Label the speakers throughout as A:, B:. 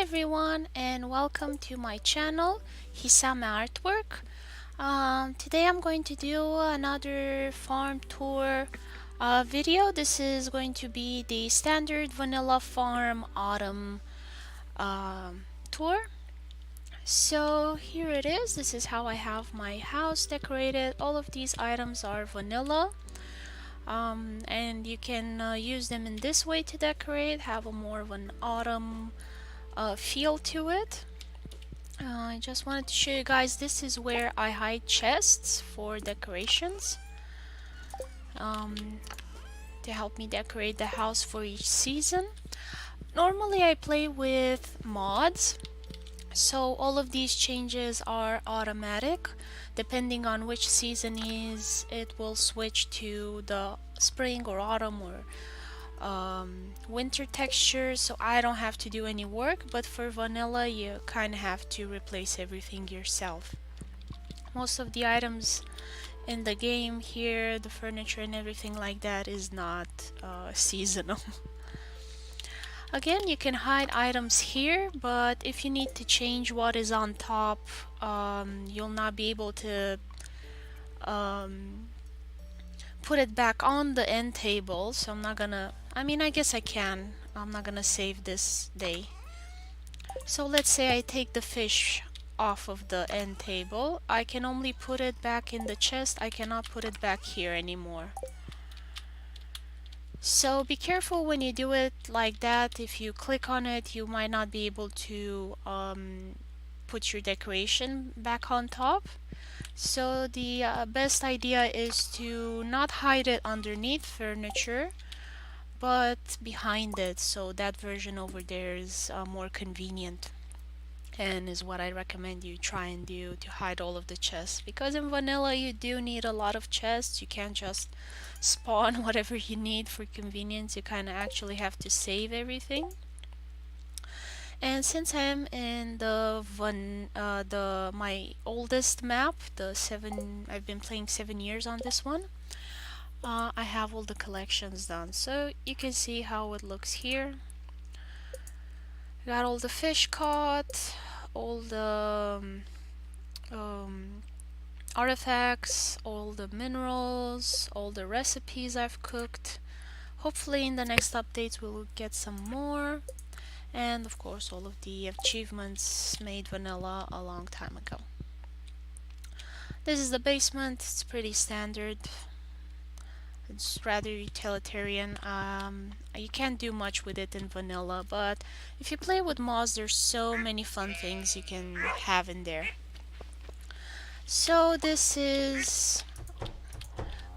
A: everyone, and welcome to my channel, Hisame Artwork. Today I'm going to do another farm tour video. This is going to be the standard vanilla farm autumn tour. So here it is. This is how I have my house decorated. All of these items are vanilla. And you can use them in this way to decorate, have a more of an autumn feel to it. I just wanted to show you guys, this is where I hide chests for decorations to help me decorate the house for each season. Normally I play with mods, so all of these changes are automatic. Depending on which season is, it will switch to the spring or autumn or winter textures, so I don't have to do any work, but for vanilla you kind of have to replace everything yourself. Most of the items in the game here, the furniture and everything like that, is not seasonal. Again, you can hide items here, but if you need to change what is on top, you'll not be able to put it back on the end table, so I'm not gonna, I guess I can. I'm not gonna save this day. So let's say I take the fish off of the end table. I can only put it back in the chest. I cannot put it back here anymore. So be careful when you do it like that. If you click on it, you might not be able to put your decoration back on top. So the best idea is to not hide it underneath furniture, but behind it, so that version over there is more convenient and is what I recommend you try and do, to hide all of the chests, because in vanilla you do need a lot of chests. You can't just spawn whatever you need for convenience. You kind of actually have to save everything. And since I'm in my oldest map, I've been playing 7 years on this one. I have all the collections done, so you can see how it looks here. Got all the fish caught, all the artifacts, all the minerals, all the recipes I've cooked. Hopefully in the next updates we'll get some more. And of course all of the achievements made vanilla a long time ago. This is the basement. It's pretty standard. It's rather utilitarian. You can't do much with it in vanilla, but if you play with mods, there's so many fun things you can have in there. So this is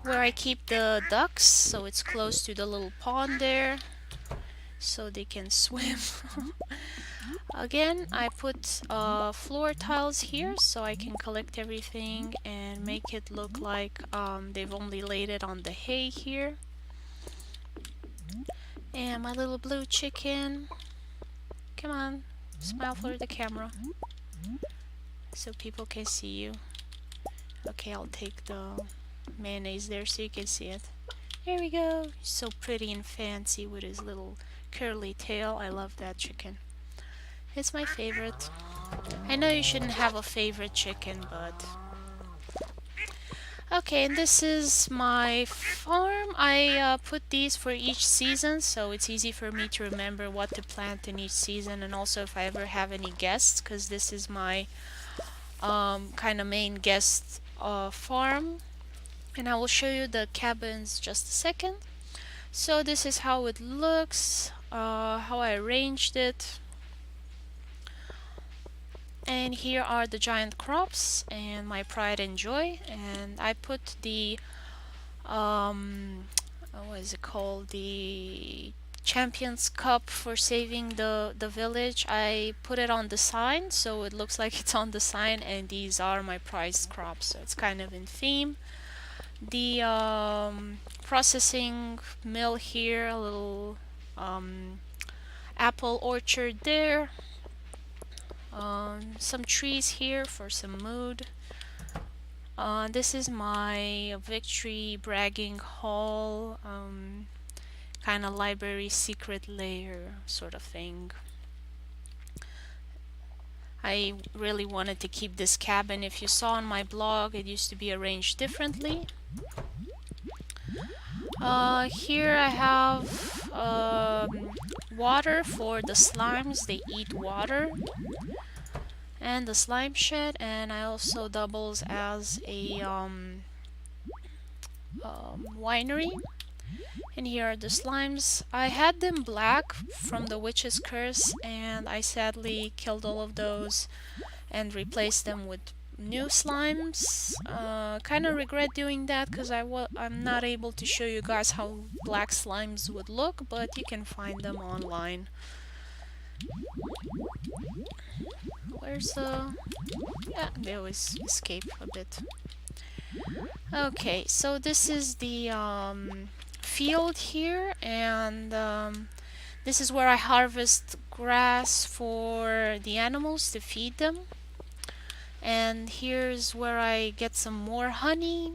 A: where I keep the ducks, so it's close to the little pond there, so they can swim. Again, I put floor tiles here so I can collect everything and make it look like they've only laid it on the hay here. And my little blue chicken, come on, smile for the camera so people can see you. Okay, I'll take the mayonnaise there so you can see it. There we go. He's so pretty and fancy with his little curly tail. I love that chicken. It's my favorite. I know you shouldn't have a favorite chicken, but... Okay, and this is my farm. I put these for each season, so it's easy for me to remember what to plant in each season, and also if I ever have any guests, because this is my kind of main guest farm. And I will show you the cabins just a second. So this is how it looks, how I arranged it. And here are the giant crops and my pride and joy. And I put the what is it called, the Champions Cup for saving the village. I put it on the sign so it looks like it's on the sign, and these are my prized crops, so it's kind of in theme. The processing mill here, a little apple orchard there. Some trees here for some mood. This is my victory bragging hall, kind of library secret lair sort of thing. I really wanted to keep this cabin. If you saw on my blog, it used to be arranged differently. Here I have water for the slimes. They eat water. And the slime shed, and I also doubles as a winery. And here are the slimes. I had them black from the witch's curse, and I sadly killed all of those and replaced them with new slimes. Kind of regret doing that because I'm not able to show you guys how black slimes would look, but you can find them online. Where's the... Yeah, they always escape a bit. Okay, so this is the field here, and this is where I harvest grass for the animals to feed them. And here's where I get some more honey.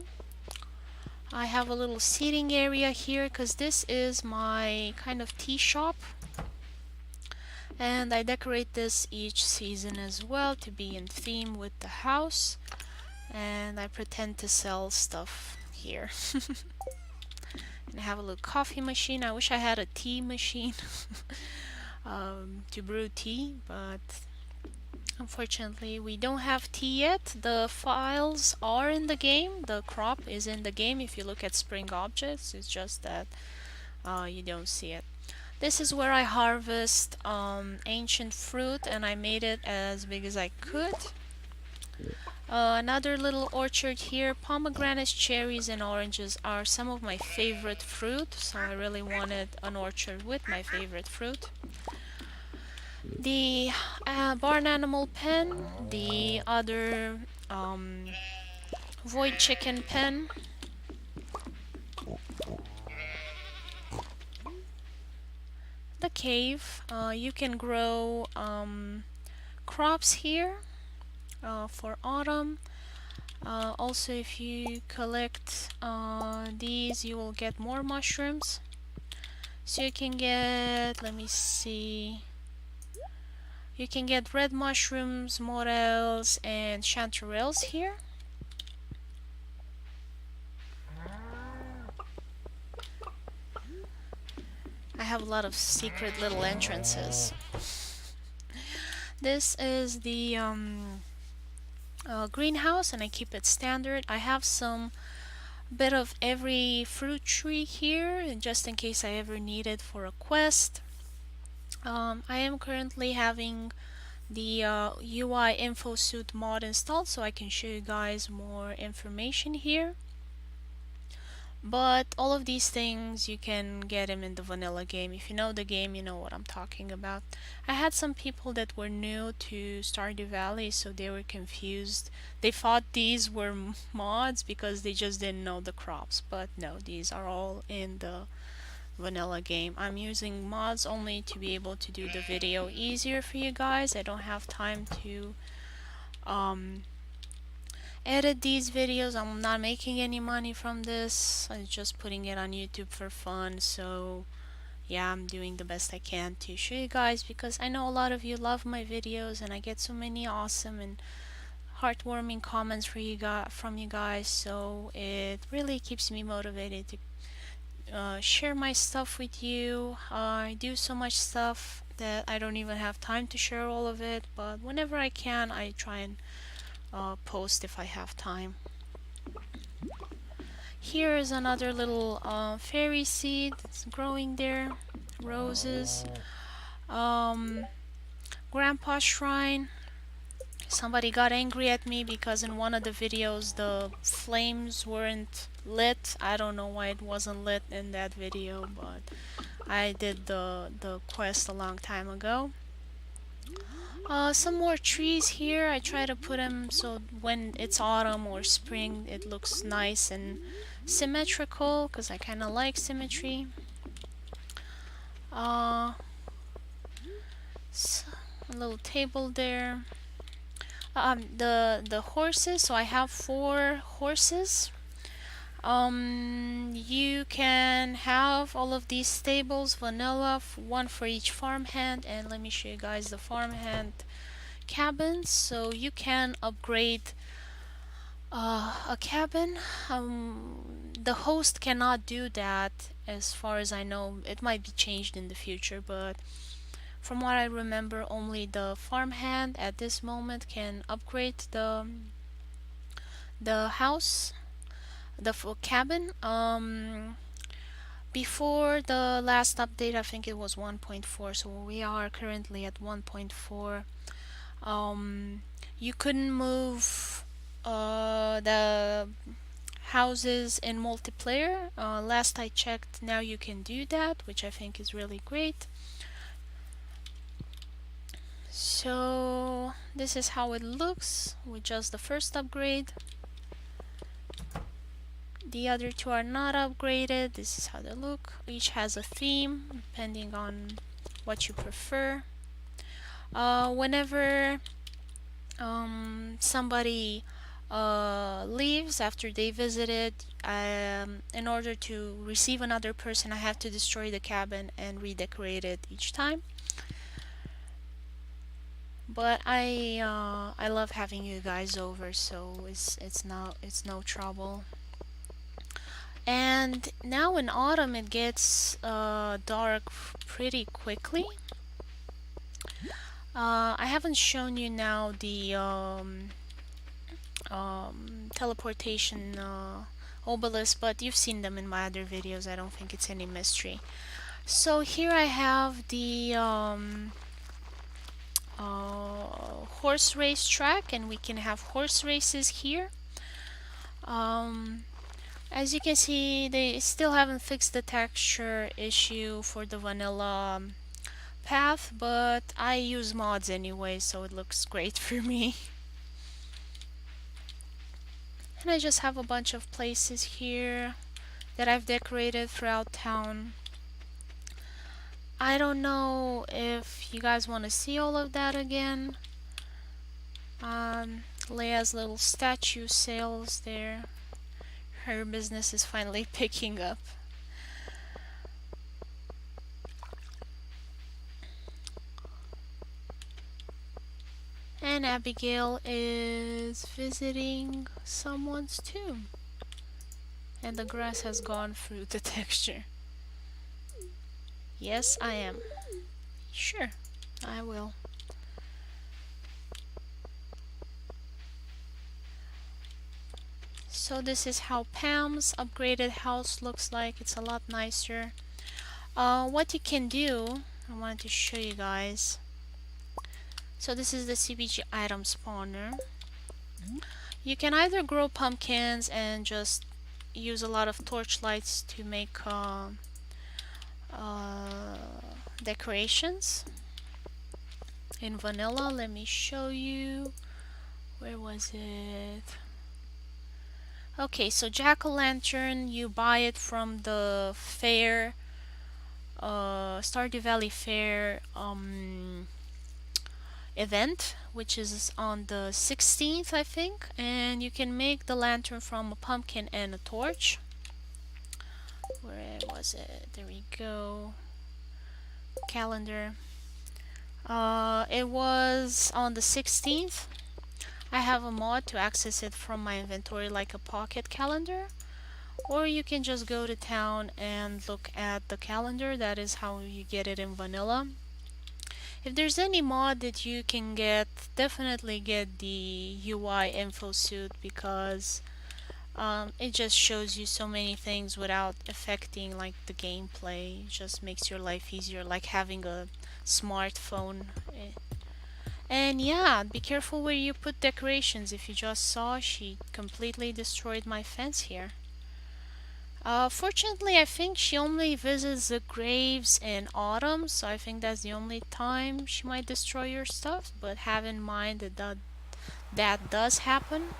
A: I have a little seating area here because this is my kind of tea shop. And I decorate this each season as well to be in theme with the house. And I pretend to sell stuff here. And I have a little coffee machine. I wish I had a tea machine to brew tea, but unfortunately we don't have tea yet. The files are in the game. The crop is in the game if you look at spring objects. It's just that you don't see it. This is where I harvest ancient fruit, and I made it as big as I could. Another little orchard here. Pomegranates, cherries, and oranges are some of my favorite fruit, so I really wanted an orchard with my favorite fruit. The barn animal pen, the other void chicken pen. The cave. You can grow crops here for autumn. Also, if you collect these, you will get more mushrooms. So you can get, let me see, you can get red mushrooms, morels, and chanterelles here. I have a lot of secret little entrances. This is the greenhouse, and I keep it standard. I have some bit of every fruit tree here, just in case I ever need it for a quest. I am currently having the UI info suit mod installed, so I can show you guys more information here. But all of these things you can get them in the vanilla game. If you know the game, you know what I'm talking about. I had some people that were new to Stardew Valley, so they were confused. They thought these were mods because they just didn't know the crops, but no, these are all in the vanilla game. I'm using mods only to be able to do the video easier for you guys. I don't have time to edit these videos. I'm not making any money from this. I'm just putting it on YouTube for fun. So yeah, I'm doing the best I can to show you guys, because I know a lot of you love my videos and I get so many awesome and heartwarming comments from you guys, so it really keeps me motivated to share my stuff with you. I do so much stuff that I don't even have time to share all of it, but whenever I can, I try and post if I have time. Here is another little fairy seed that's growing there. Roses. Grandpa's shrine. Somebody got angry at me because in one of the videos the flames weren't lit. I don't know why it wasn't lit in that video, but I did the quest a long time ago. Some more trees here. I try to put them so when it's autumn or spring it looks nice and symmetrical, because I kind of like symmetry. So a little table there. The horses. So I have 4 horses. You can have all of these stables vanilla, one for each farmhand, and let me show you guys the farmhand cabins, so you can upgrade a cabin. The host cannot do that as far as I know. It might be changed in the future, but from what I remember, only the farmhand at this moment can upgrade the house, the cabin. Before the last update, I think it was 1.4, so we are currently at 1.4. You couldn't move the houses in multiplayer. Last I checked, now you can do that, which I think is really great. So this is how it looks with just the first upgrade. The other two are not upgraded. This is how they look. Each has a theme depending on what you prefer. Whenever somebody leaves after they visited, in order to receive another person, I have to destroy the cabin and redecorate it each time. But I love having you guys over, so it's no trouble. And now in autumn it gets dark pretty quickly. I haven't shown you now the teleportation obelisk, but you've seen them in my other videos. I don't think it's any mystery. So here I have the horse race track, and we can have horse races here. As you can see, they still haven't fixed the texture issue for the vanilla path, but I use mods anyway, so it looks great for me. And I just have a bunch of places here that I've decorated throughout town. I don't know if you guys want to see all of that again. Leia's little statue sales there. Her business is finally picking up. And Abigail is visiting someone's tomb. And the grass has gone through the texture. Yes, I am. Sure, I will. So this is how Pam's upgraded house looks like. It's a lot nicer. What you can do, I wanted to show you guys. So this is the Cbc Item Spawner. You can either grow pumpkins and just use a lot of torchlights to make decorations. In vanilla, let me show you. Where was it? Okay, so jack-o'-lantern, you buy it from the fair, Stardew Valley fair event, which is on the 16th, I think, and you can make the lantern from a pumpkin and a torch. Where was it? There we go. Calendar. It was on the 16th. I have a mod to access it from my inventory like a pocket calendar, or you can just go to town and look at the calendar. That is how you get it in vanilla. If there's any mod that you can get, definitely get the UI info suit, because it just shows you so many things without affecting like the gameplay. It just makes your life easier, like having a smartphone. And yeah, be careful where you put decorations. If you just saw, she completely destroyed my fence here. Fortunately, I think she only visits the graves in autumn, so I think that's the only time she might destroy your stuff, but have in mind that that does happen.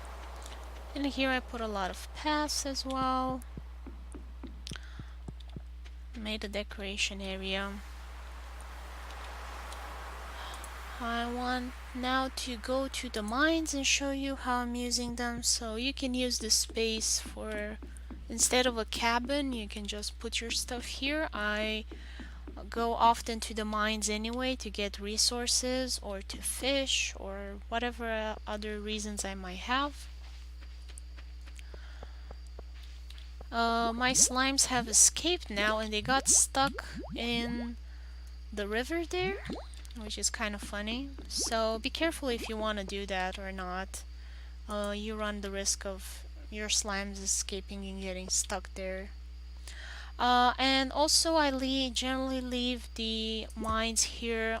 A: And here I put a lot of paths as well. Made a decoration area. I want now to go to the mines and show you how I'm using them. So you can use the space for, instead of a cabin, you can just put your stuff here. I go often to the mines anyway to get resources or to fish or whatever other reasons I might have. My slimes have escaped now and they got stuck in the river there, which is kind of funny. So be careful if you want to do that or not. You run the risk of your slimes escaping and getting stuck there. And also I generally leave the mines here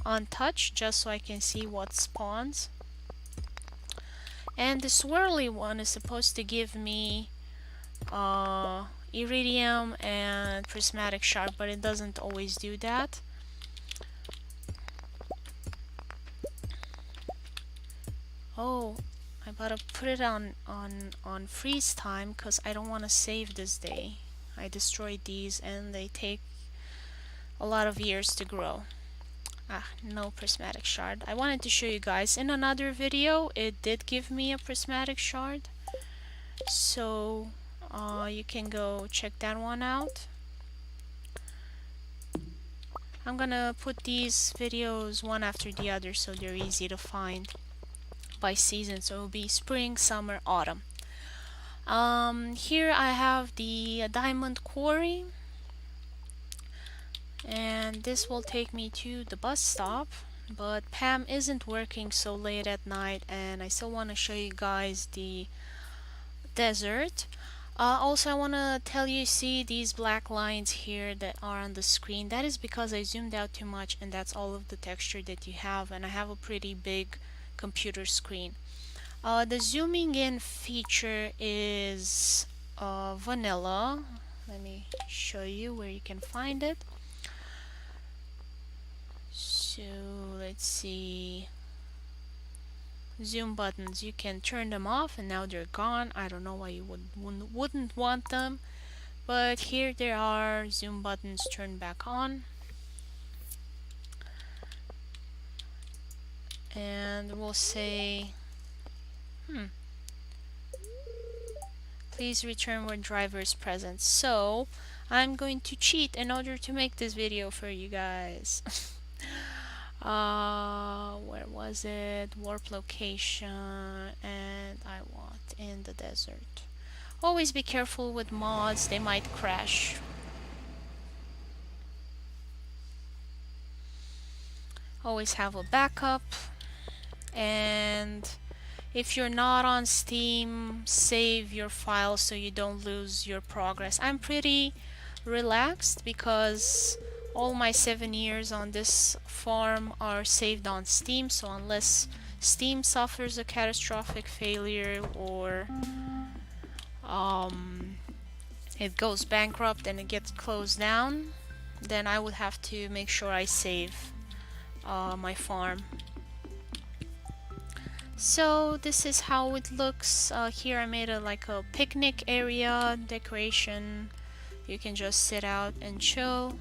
A: untouched just so I can see what spawns. And the swirly one is supposed to give me iridium and prismatic shard, but it doesn't always do that. Oh, I gotta put it on freeze time because I don't want to save this day. I destroyed these and they take a lot of years to grow. Ah, no prismatic shard. I wanted to show you guys in another video it did give me a prismatic shard, so you can go check that one out. I'm gonna put these videos one after the other so they're easy to find by season, so it'll be spring, summer, autumn. Here I have the diamond quarry, and this will take me to the bus stop, but Pam isn't working so late at night and I still want to show you guys the desert. Also I want to tell you, see these black lines here that are on the screen? That is because I zoomed out too much and that's all of the texture that you have, and I have a pretty big computer screen. The zooming in feature is vanilla. Let me show you where you can find it. So let's see. Zoom buttons, you can turn them off and now they're gone. I don't know why you wouldn't want them, but here there are zoom buttons turned back on. And we'll say please return where driver is present. So I'm going to cheat in order to make this video for you guys. Where was it? Warp location, and I want in the desert. Always be careful with mods, they might crash. Always have a backup, and if you're not on Steam, save your files so you don't lose your progress. I'm pretty relaxed because all my 7 years on this farm are saved on Steam, so unless Steam suffers a catastrophic failure or it goes bankrupt and it gets closed down, then I would have to make sure I save my farm. So this is how it looks. Here I made like a picnic area decoration. You can just sit out and chill.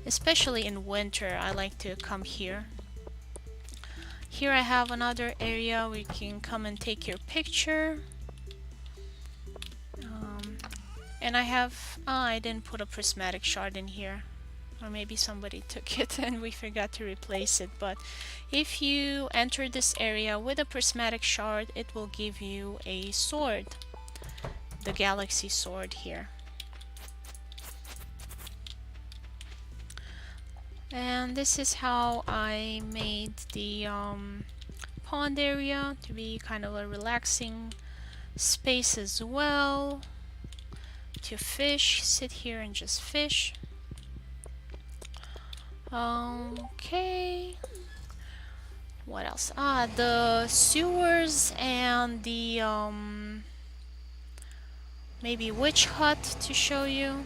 A: Especially in winter, I like to come here. Here I have another area where you can come and take your picture. And I have, I didn't put a prismatic shard in here. Or maybe somebody took it and we forgot to replace it. But if you enter this area with a prismatic shard, it will give you a sword. The galaxy sword here. And this is how I made the pond area to be kind of a relaxing space as well. To fish, sit here and just fish. Okay. What else? The sewers and the maybe witch hut to show you.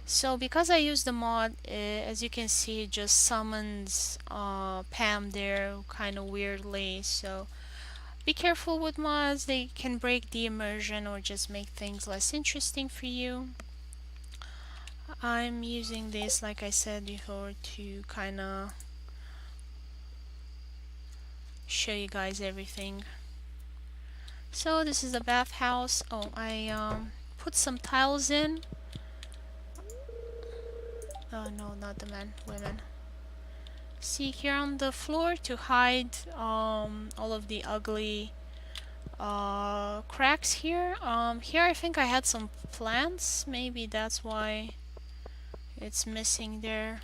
A: So because I use the mod, as you can see, it just summons Pam there kind of weirdly. So be careful with mods, they can break the immersion or just make things less interesting for you. I'm using this, like I said before, to kind of show you guys everything. So this is the bathhouse. Oh, I put some tiles in. No, not the men, women. See here on the floor to hide all of the ugly cracks here. Here I think I had some plants. Maybe that's why it's missing there.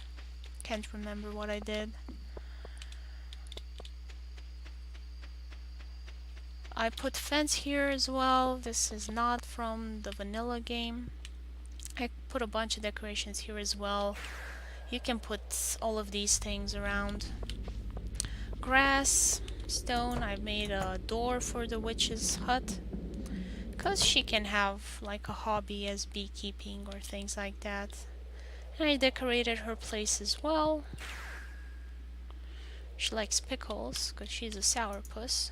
A: Can't remember what I did. I put fence here as well. This is not from the vanilla game. I put a bunch of decorations here as well. You can put all of these things around. Grass, stone. I made a door for the witch's hut, because she can have like a hobby as beekeeping or things like that. And I decorated her place as well. She likes pickles because she's a sourpuss.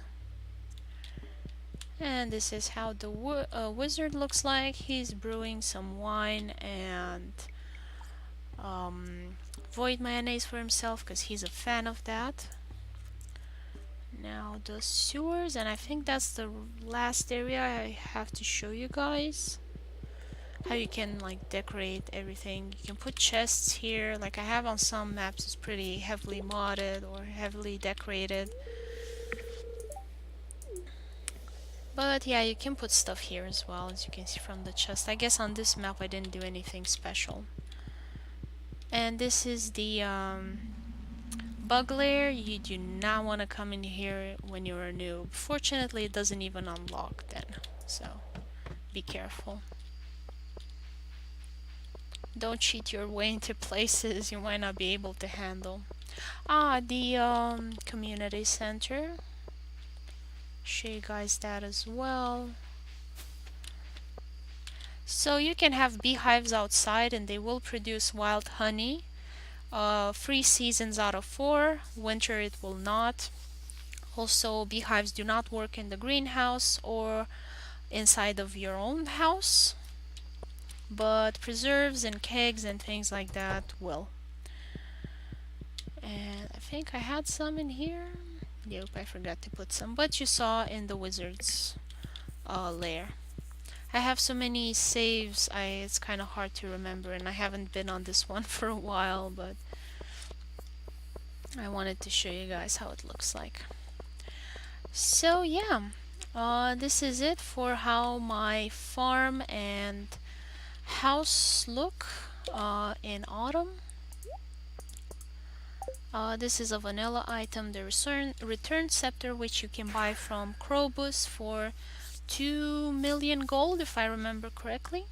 A: And this is how the wizard looks like. He's brewing some wine and void mayonnaise for himself because he's a fan of that. Now the sewers, and I think that's the last area I have to show you guys. How you can like decorate everything. You can put chests here, like I have on some maps. It's pretty heavily modded or heavily decorated. But yeah, you can put stuff here as well, as you can see from the chest. I guess on this map I didn't do anything special. And this is the bug lair. You do not want to come in here when you're a noob. Fortunately, it doesn't even unlock then, so be careful. Don't cheat your way into places you might not be able to handle. The community center. Show you guys that as well. So you can have beehives outside and they will produce wild honey. 3 seasons out of 4. Winter it will not. Also, beehives do not work in the greenhouse or inside of your own house, but preserves and kegs and things like that will. And I think I had some in here. Yep, I forgot to put some, but you saw in the wizard's lair. I have so many saves, it's kind of hard to remember, and I haven't been on this one for a while, but I wanted to show you guys how it looks like. So yeah, this is it for how my farm and house look in autumn. This is a vanilla item, the return scepter, which you can buy from Krobus for 2 million gold, if I remember correctly.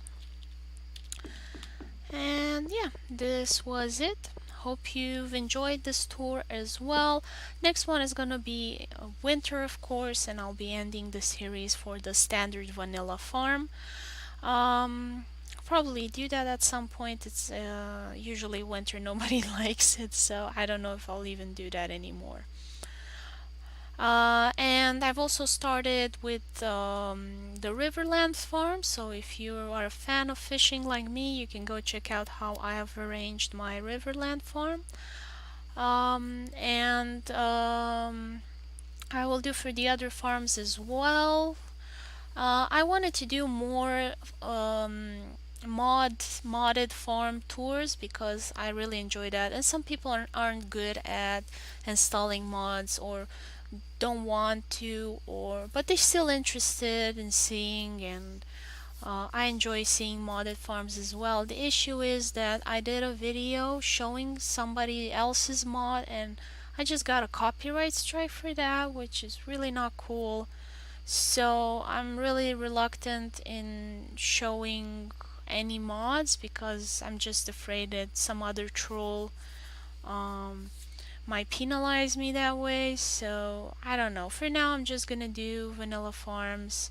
A: And yeah, this was it. Hope you've enjoyed this tour as well. Next one is gonna be winter, of course, and I'll be ending the series for the standard vanilla farm. Probably do that at some point. It's usually winter, nobody likes it, so I don't know if I'll even do that anymore. And I've also started with the Riverland farm, so if you are a fan of fishing like me, you can go check out how I have arranged my Riverland farm. I will do for the other farms as well. I wanted to do more modded farm tours because I really enjoy that, and some people aren't good at installing mods or don't want to, but they're still interested in seeing, and I enjoy seeing modded farms as well. The issue is that I did a video showing somebody else's mod and I just got a copyright strike for that, which is really not cool. So I'm really reluctant in showing any mods because I'm just afraid that some other troll might penalize me that way. So I don't know. For now, I'm just gonna do vanilla farms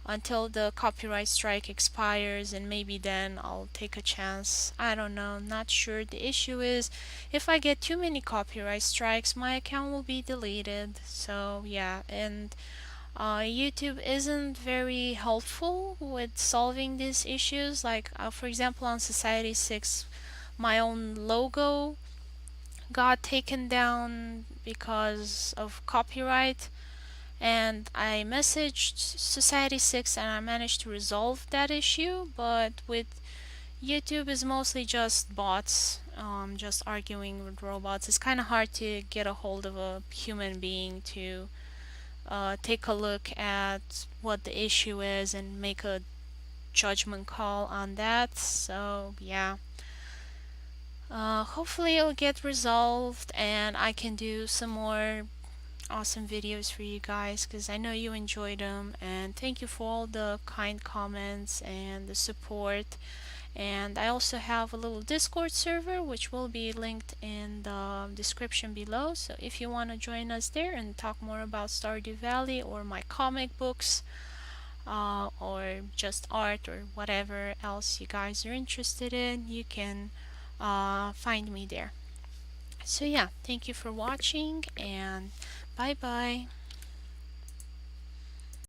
A: until the copyright strike expires, and maybe then I'll take a chance. I don't know, not sure. The issue is if I get too many copyright strikes, my account will be deleted. So yeah, and YouTube isn't very helpful with solving these issues. Like for example, on Society 6, my own logo got taken down because of copyright, and I messaged Society 6 and I managed to resolve that issue, but with YouTube is mostly just bots, just arguing with robots. It's kind of hard to get a hold of a human being to take a look at what the issue is and make a judgment call on that. So yeah, hopefully it'll get resolved and I can do some more awesome videos for you guys, because I know you enjoyed them, and thank you for all the kind comments and the support. And I also have a little Discord server which will be linked in the description below, so if you want to join us there and talk more about Stardew Valley or my comic books, or just art or whatever else you guys are interested in, you can find me there. So yeah, thank you for watching, and bye bye.